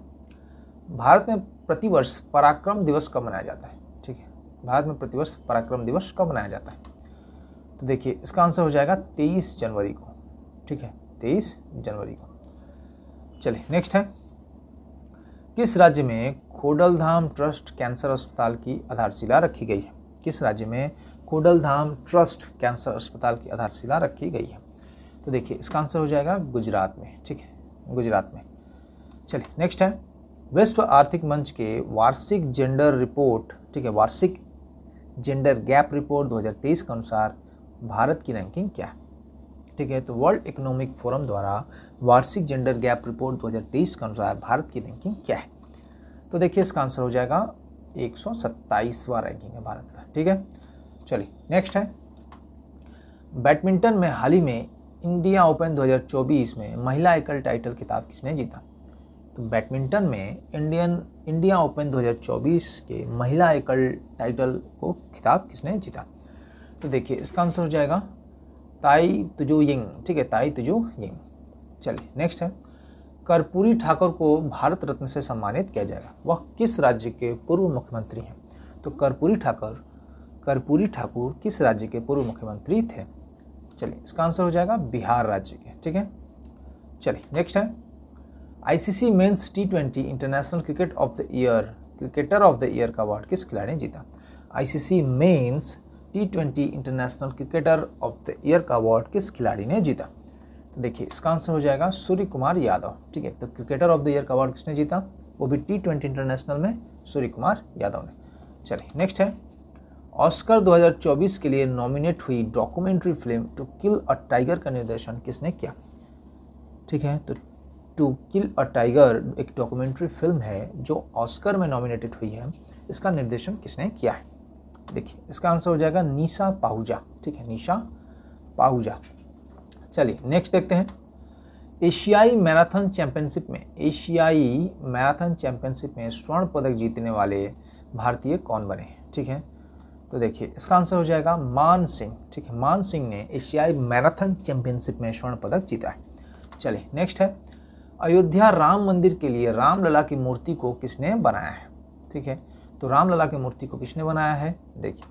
भारत में प्रतिवर्ष पराक्रम दिवस कब मनाया जाता है? ठीक है, भारत में प्रतिवर्ष पराक्रम दिवस कब मनाया जाता है? तो देखिए इसका आंसर हो जाएगा 23 जनवरी को, ठीक है, 23 जनवरी को। चलिए नेक्स्ट है, किस राज्य में खोडलधाम ट्रस्ट कैंसर अस्पताल की आधारशिला रखी गई है? किस राज्य में खोडलधाम ट्रस्ट कैंसर अस्पताल की आधारशिला रखी गई है? तो देखिए इसका आंसर हो जाएगा गुजरात में, ठीक है, गुजरात में। चलिए नेक्स्ट है, विश्व आर्थिक मंच के वार्षिक जेंडर रिपोर्ट, ठीक है, वार्षिक जेंडर गैप रिपोर्ट 2023 के अनुसार भारत की रैंकिंग क्या है? ठीक है, तो वर्ल्ड इकोनॉमिक फोरम द्वारा वार्षिक जेंडर गैप रिपोर्ट 2023 के अनुसार भारत की रैंकिंग क्या है? तो देखिए इसका आंसर हो जाएगा 127वां रैंकिंग है भारत का, ठीक है। चलिए नेक्स्ट है, बैडमिंटन में हाल ही में इंडिया ओपन 2024 में महिला एकल टाइटल खिताब किसने जीता? तो बैडमिंटन में इंडिया ओपन 2024 के महिला एकल टाइटल को खिताब किसने जीता? तो देखिए इसका आंसर हो जाएगा ताई तुजू यिंग, ठीक है, ताई तुजू यिंग। चलिए नेक्स्ट है, कर्पूरी ठाकुर को भारत रत्न से सम्मानित किया जाएगा, वह किस राज्य के पूर्व मुख्यमंत्री हैं? तो कर्पूरी ठाकुर किस राज्य के पूर्व मुख्यमंत्री थे? चलिए इसका आंसर हो जाएगा बिहार राज्य के, ठीक है। चलिए नेक्स्ट है, ICC men's T20 international cricketer of the year का अवार्ड किस खिलाड़ी ने जीता? ICC men's T20 international cricketer of the year का अवार्ड किस खिलाड़ी ने जीता? तो देखिए इसका आंसर हो जाएगा सूर्य कुमार यादव, ठीक है। तो क्रिकेटर ऑफ द ईयर का अवार्ड किसने जीता? वो भी T20 इंटरनेशनल में सूर्य कुमार यादव ने। चलिए नेक्स्ट है, ऑस्कर 2024 के लिए नॉमिनेट हुई documentary film to kill a tiger का निर्देशन किसने किया? ठीक है, तो टू किल अ टाइगर एक डॉक्यूमेंट्री फिल्म है जो ऑस्कर में नॉमिनेटेड हुई है, इसका निर्देशन किसने किया है? देखिए इसका आंसर हो जाएगा निशा पाहुजा, ठीक है, निशा पाहुजा। चलिए नेक्स्ट देखते हैं, एशियाई मैराथन चैंपियनशिप में स्वर्ण पदक जीतने वाले भारतीय कौन बने? ठीक है, तो देखिए इसका आंसर हो जाएगा मान सिंह, ठीक है, मान सिंह ने एशियाई मैराथन चैंपियनशिप में स्वर्ण पदक जीता है। चलिए नेक्स्ट है, अयोध्या राम मंदिर के लिए रामलला की मूर्ति को किसने बनाया है? ठीक है, तो रामलला की मूर्ति को किसने बनाया है? देखिए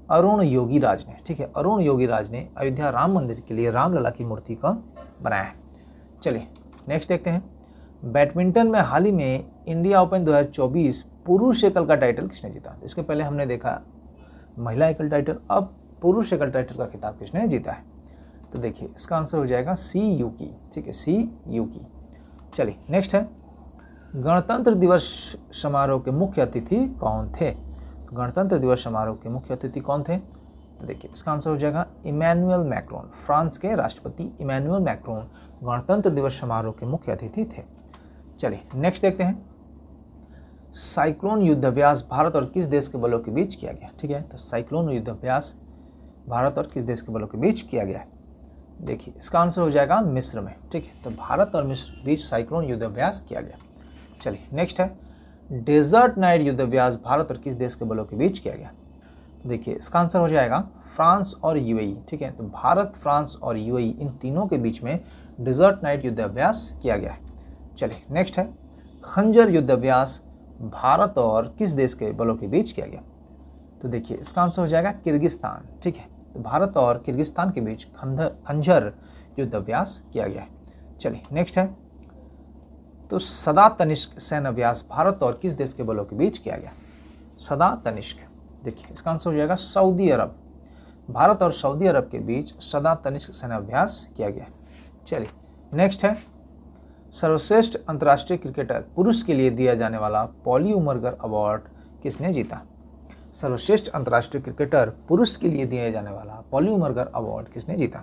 अरुण योगीराज ने, ठीक है, अरुण योगीराज ने अयोध्या राम मंदिर के लिए रामलला की मूर्ति को बनाया है। चलिए नेक्स्ट देखते हैं, बैडमिंटन में हाल ही में इंडिया ओपन 2024 पुरुष एकल का टाइटल किसने जीता? इसके पहले हमने देखा महिला एकल टाइटल, अब पुरुष एकल टाइटल का खिताब किसने जीता है? तो देखिए इसका आंसर हो जाएगा सी युकी, ठीक है, सी युकी। चलिए नेक्स्ट है, गणतंत्र दिवस समारोह के मुख्य अतिथि कौन थे? गणतंत्र दिवस समारोह के मुख्य अतिथि कौन थे? तो देखिए इसका आंसर हो जाएगा इमैनुअल मैक्रोन, फ्रांस के राष्ट्रपति इमैनुअल मैक्रोन गणतंत्र दिवस समारोह के मुख्य अतिथि थे। चलिए नेक्स्ट देखते हैं, साइक्लोन युद्धाभ्यास भारत और किस देश के बलों के बीच किया गया? ठीक है, तो साइक्लोन युद्धाभ्यास भारत और किस देश के बलों के बीच किया गया है? देखिए इसका आंसर हो जाएगा मिस्र में, ठीक है, तो भारत और मिस्र बीच साइक्लोन युद्धाभ्यास किया गया। चलिए नेक्स्ट है, डेजर्ट नाइट युद्धाभ्यास भारत और किस देश के बलों के बीच किया गया? देखिए इसका आंसर हो जाएगा फ्रांस और यूएई, ठीक है, तो भारत, फ्रांस और यूएई इन तीनों के बीच में डेजर्ट नाइट युद्धाभ्यास किया गया है। चलिए नेक्स्ट है, खंजर युद्धाभ्यास भारत और किस देश के बलों के बीच किया गया? तो देखिए इसका आंसर हो जाएगा किर्गिस्तान, ठीक है, तो भारत और किर्गिस्तान के बीच खंजर युद्धाभ्यास किया गया है। चलिए नेक्स्ट है, तो सदा तनिष्क सैन्य अभ्यास भारत और किस देश के बलों के बीच किया गया? सदा तनिष्क, देखिए इसका आंसर हो जाएगा सऊदी अरब, भारत और सऊदी अरब के बीच सदा तनिष्क सैन्य अभ्यास किया गया। चलिए नेक्स्ट है, सर्वश्रेष्ठ अंतर्राष्ट्रीय क्रिकेटर पुरुष के लिए दिया जाने वाला पॉली उमरगर अवार्ड किसने जीता? सर्वश्रेष्ठ अंतर्राष्ट्रीय क्रिकेटर पुरुष के लिए दिया जाने वाला पॉली उमरगर अवार्ड किसने जीता?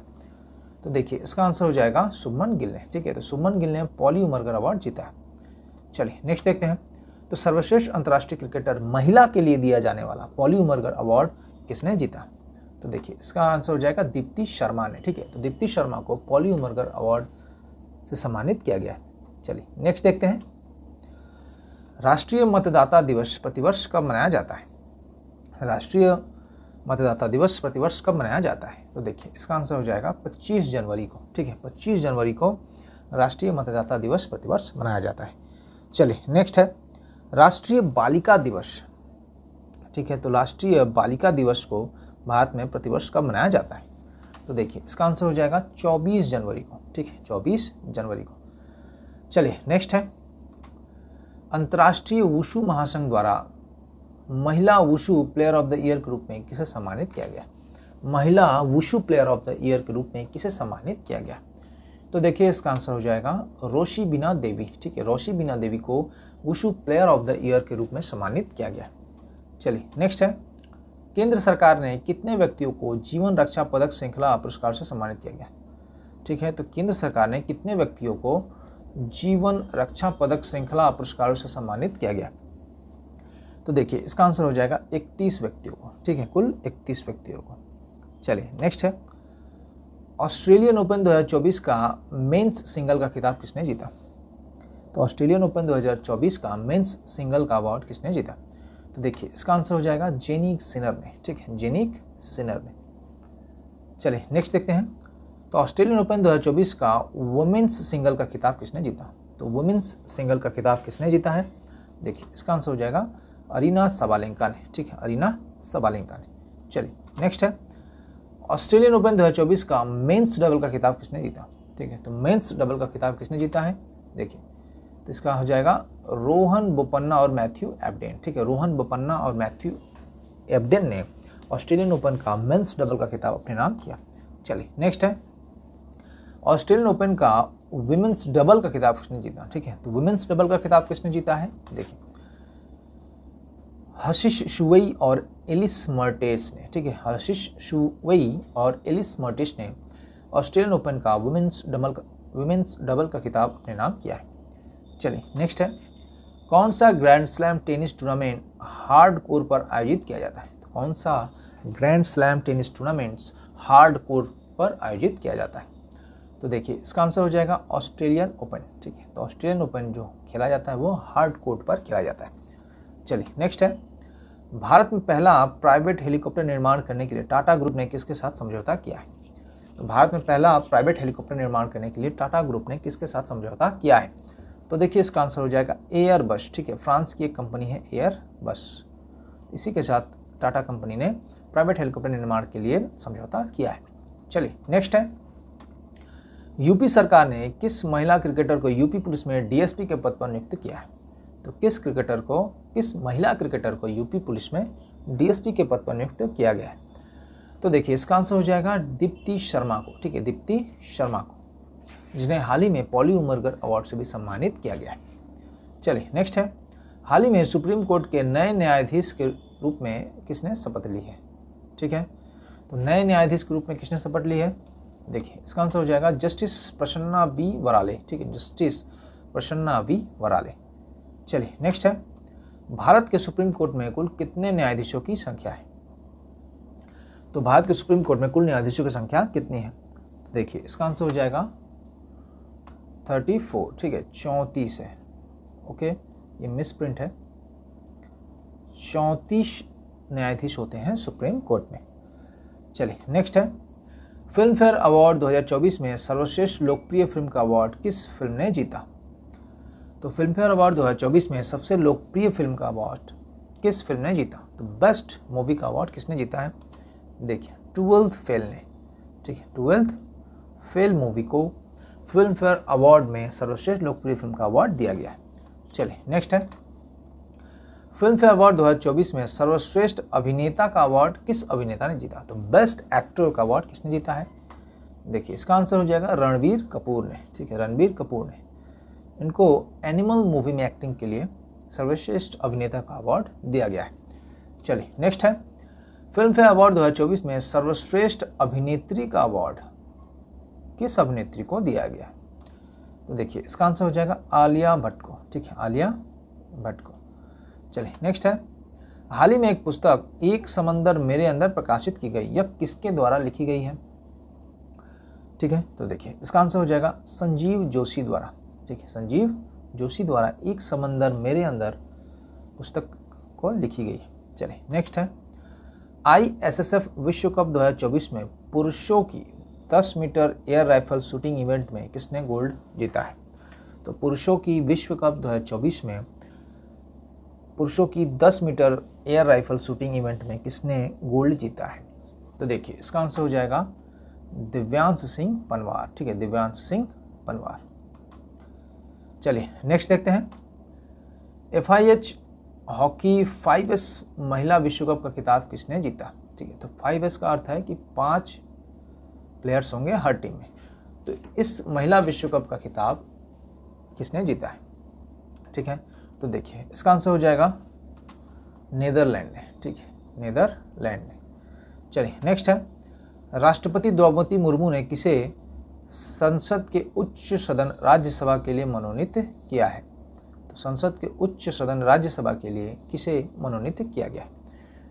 तो देखिए इसका आंसर हो जाएगा शुभमन गिल ने, ठीक है, तो शुभमन गिल ने पॉली उमरगर अवार्ड जीता है। चलिए नेक्स्ट देखते हैं, तो सर्वश्रेष्ठ अंतर्राष्ट्रीय क्रिकेटर महिला के लिए दिया जाने वाला पॉली उमरगर अवार्ड किसने जीता? तो देखिए इसका आंसर हो जाएगा दीप्ति शर्मा ने, ठीक है, तो दीप्ति शर्मा को पॉली उमरगर अवार्ड से सम्मानित किया गया है। चलिए नेक्स्ट देखते हैं, राष्ट्रीय मतदाता दिवस प्रतिवर्ष कब मनाया जाता है? राष्ट्रीय मतदाता दिवस प्रतिवर्ष कब मनाया जाता है? तो देखिए इसका आंसर हो जाएगा 25 जनवरी को, ठीक है, 25 जनवरी को राष्ट्रीय मतदाता दिवस प्रतिवर्ष मनाया जाता है। चलिए नेक्स्ट है, राष्ट्रीय बालिका दिवस ठीक है, तो राष्ट्रीय बालिका दिवस को भारत में प्रतिवर्ष कब मनाया जाता है? तो देखिए इसका आंसर हो जाएगा 24 जनवरी को। ठीक है, 24 जनवरी को। चलिए नेक्स्ट है, अंतर्राष्ट्रीय वुशु महासंघ द्वारा महिला wushu player of the year के रूप में किसे सम्मानित किया गया? महिला wushu player of the year के रूप में किसे सम्मानित किया गया? तो देखिए इसका आंसर हो जाएगा रोशिबिना देवी। ठीक है, रोशिबिना देवी को wushu player of the year के रूप में सम्मानित किया गया। चलिए नेक्स्ट है, केंद्र सरकार ने कितने व्यक्तियों को जीवन रक्षा पदक श्रृंखला पुरस्कार से सम्मानित किया गया? ठीक है, तो केंद्र सरकार ने कितने व्यक्तियों को जीवन रक्षा पदक श्रृंखला पुरस्कारों से सम्मानित किया गया? तो देखिए इसका आंसर हो जाएगा 31 व्यक्तियों को। ठीक है, कुल 31 व्यक्तियों को। चलिए नेक्स्ट है, ऑस्ट्रेलियन ओपन 2024 का मेंस सिंगल का खिताब किसने जीता? तो ऑस्ट्रेलियन ओपन 2024 का मेंस सिंगल का अवार्ड किसने जीता? तो देखिए इसका आंसर हो जाएगा जेनिक सिनर ने। ठीक है, जेनिक सिनर ने। चलिए नेक्स्ट देखते हैं, तो ऑस्ट्रेलियन ओपन 2024 का वुमेन्स सिंगल का खिताब किसने जीता? तो वुमेन्स सिंगल का खिताब किसने जीता है? देखिए इसका आंसर हो जाएगा अरीना सबालेंका ने। ठीक है, अरीना सबालेंका ने। चलिए नेक्स्ट है, ऑस्ट्रेलियन ओपन 2024 का मेंस डबल का खिताब किसने जीता? ठीक है, तो मेंस डबल का खिताब किसने जीता है? देखिए तो इसका हो जाएगा रोहन बोपन्ना और मैथ्यू एब्डेन। ठीक है, रोहन बोपन्ना और मैथ्यू एब्डेन ने ऑस्ट्रेलियन ओपन का मेंस डबल का खिताब अपने नाम किया। चलिए नेक्स्ट है, ऑस्ट्रेलियन ओपन का वुमेन्स डबल का खिताब किसने जीता? ठीक है, तो वुमेन्स डबल का खिताब किसने जीता है? देखिए हशीश शुवई और एलिस मर्टेस ने। ठीक है, हशीश शुवई और एलिस मर्टेस ने ऑस्ट्रेलियन ओपन का वुमेन्स डबल का खिताब अपने नाम किया है। चलिए नेक्स्ट है, कौन सा grand slam tennis tournament hard core पर आयोजित किया जाता है? तो कौन सा grand slam tennis tournaments hard core पर आयोजित किया जाता है? तो देखिए इसका आंसर हो जाएगा ऑस्ट्रेलियन ओपन। ठीक है, तो ऑस्ट्रेलियन ओपन जो खेला जाता है वो हार्ड कोर्ट पर खेला जाता है। चलिए नेक्स्ट है, भारत में पहला प्राइवेट हेलीकॉप्टर निर्माण करने के लिए टाटा ग्रुप ने किसके साथ समझौता किया है? तो भारत में पहला प्राइवेट हेलीकॉप्टर निर्माण करने के लिए टाटा ग्रुप ने किसके साथ समझौता किया है? तो देखिए इसका आंसर हो जाएगा एयरबस। ठीक है, फ्रांस की एक कंपनी है एयरबस, इसी के साथ टाटा कंपनी ने प्राइवेट हेलीकॉप्टर निर्माण के लिए समझौता किया है। चलिए नेक्स्ट है, यूपी सरकार ने किस महिला क्रिकेटर को यूपी पुलिस में डीएसपी के पद पर नियुक्त किया है? तो किस महिला क्रिकेटर को यूपी पुलिस में डीएसपी के पद पर नियुक्त किया गया है? तो देखिए इसका आंसर हो जाएगा दीप्ति शर्मा को। ठीक है, दीप्ति शर्मा को, जिन्हें हाल ही में पॉली उमरगर अवार्ड से भी सम्मानित किया गया है। चलिए नेक्स्ट है, हाल ही में सुप्रीम कोर्ट के नए न्यायाधीश के रूप में किसने शपथ ली है? ठीक है, तो नए न्यायाधीश के रूप में किसने शपथ ली है? देखिए इसका आंसर हो जाएगा जस्टिस प्रसन्ना बी वराले। ठीक है, जस्टिस प्रसन्ना बी वराले। चलिए नेक्स्ट है, भारत के सुप्रीम कोर्ट में कुल कितने न्यायाधीशों की संख्या है? तो भारत के सुप्रीम कोर्ट में कुल न्यायाधीशों की संख्या कितनी है? तो देखिए इसका आंसर हो जाएगा 34। ठीक है, 34 है। ओके, ये मिस प्रिंट है। 34 न्यायाधीश होते हैं सुप्रीम कोर्ट में। चलिए नेक्स्ट है, फिल्म फेयर अवार्ड 2024 में सर्वश्रेष्ठ लोकप्रिय फिल्म का अवार्ड किस फिल्म ने जीता? तो फिल्म फेयर अवार्ड 2024 में सबसे लोकप्रिय फिल्म का अवार्ड किस फिल्म ने जीता? तो बेस्ट मूवी का अवार्ड किसने जीता है? देखिए 12th फेल ने। ठीक है, 12th फेल मूवी को फिल्म फेयर अवार्ड में सर्वश्रेष्ठ लोकप्रिय फिल्म का अवार्ड दिया गया है। चलिए नेक्स्ट है, फिल्म फेयर अवार्ड 2024 में सर्वश्रेष्ठ अभिनेता का अवार्ड किस अभिनेता ने जीता? तो बेस्ट एक्टर का अवार्ड किसने जीता है? देखिए इसका आंसर हो जाएगा रणबीर कपूर ने। ठीक है, रणबीर कपूर ने। इनको एनिमल मूवी में एक्टिंग के लिए सर्वश्रेष्ठ अभिनेता का अवार्ड दिया गया है। चलिए नेक्स्ट है, फिल्म फेयर अवार्ड 2024 में सर्वश्रेष्ठ अभिनेत्री का अवार्ड किस अभिनेत्री को दिया गया? तो देखिए इसका आंसर हो जाएगा आलिया भट्ट को। ठीक है, आलिया भट्ट को। चलिए नेक्स्ट है, हाल ही में एक पुस्तक एक समंदर मेरे अंदर प्रकाशित की गई, यह किसके द्वारा लिखी गई है? ठीक है, तो देखिए इसका आंसर हो जाएगा संजीव जोशी द्वारा। ठीक है, संजीव जोशी द्वारा एक समंदर मेरे अंदर पुस्तक को लिखी गई है। चलिए नेक्स्ट है, ISSF विश्व कप 2024 में पुरुषों की 10 metre air rifle shooting event में किसने गोल्ड जीता है? तो पुरुषों की विश्व कप 2024 में पुरुषों की 10 metre air rifle shooting event में किसने गोल्ड जीता है? तो देखिए इसका आंसर हो जाएगा दिव्यांश सिंह पनवार। ठीक है, दिव्यांश सिंह पनवार। चलिए नेक्स्ट देखते हैं। FIH हॉकी 5S महिला विश्व कप का खिताब किसने जीता? ठीक है, तो 5S का अर्थ है कि 5 प्लेयर्स होंगे हर टीम में। तो इस महिला विश्व कप का खिताब किसने जीता है? ठीक है, तो देखिए इसका आंसर हो जाएगा नीदरलैंड ने। ठीक है, नीदरलैंड ने। चलिए नेक्स्ट है, राष्ट्रपति द्रौपदी मुर्मू ने किसे संसद के उच्च सदन राज्यसभा के लिए मनोनीत किया है? तो संसद के उच्च सदन राज्यसभा के लिए किसे मनोनीत किया गया है?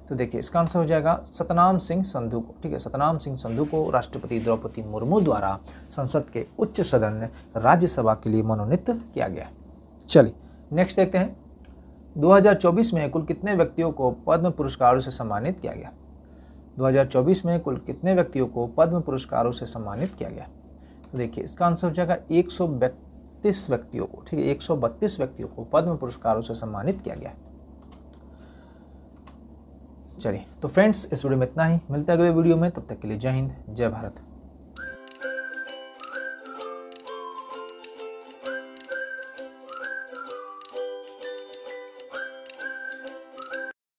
तो देखिए इसका आंसर हो जाएगा सतनाम सिंह संधू को। ठीक है, सतनाम सिंह संधू को राष्ट्रपति द्रौपदी मुर्मू द्वारा संसद के उच्च सदन राज्यसभा के लिए मनोनीत किया गया है। चलिए नेक्स्ट देखते हैं। 2024 में कुल कितने व्यक्तियों को पद्म पुरस्कारों से सम्मानित किया गया? 2024 में कुल कितने व्यक्तियों को पद्म पुरस्कारों से सम्मानित किया गया? तो देखिए इसका आंसर हो जाएगा 132 व्यक्तियों को। ठीक है, 132 व्यक्तियों को पद्म पुरस्कारों से सम्मानित किया गया। चलिए तो फ्रेंड्स, इस वीडियो में इतना ही। मिलते हैं अगले वीडियो में, तब तक के लिए जय हिंद, जय भारत।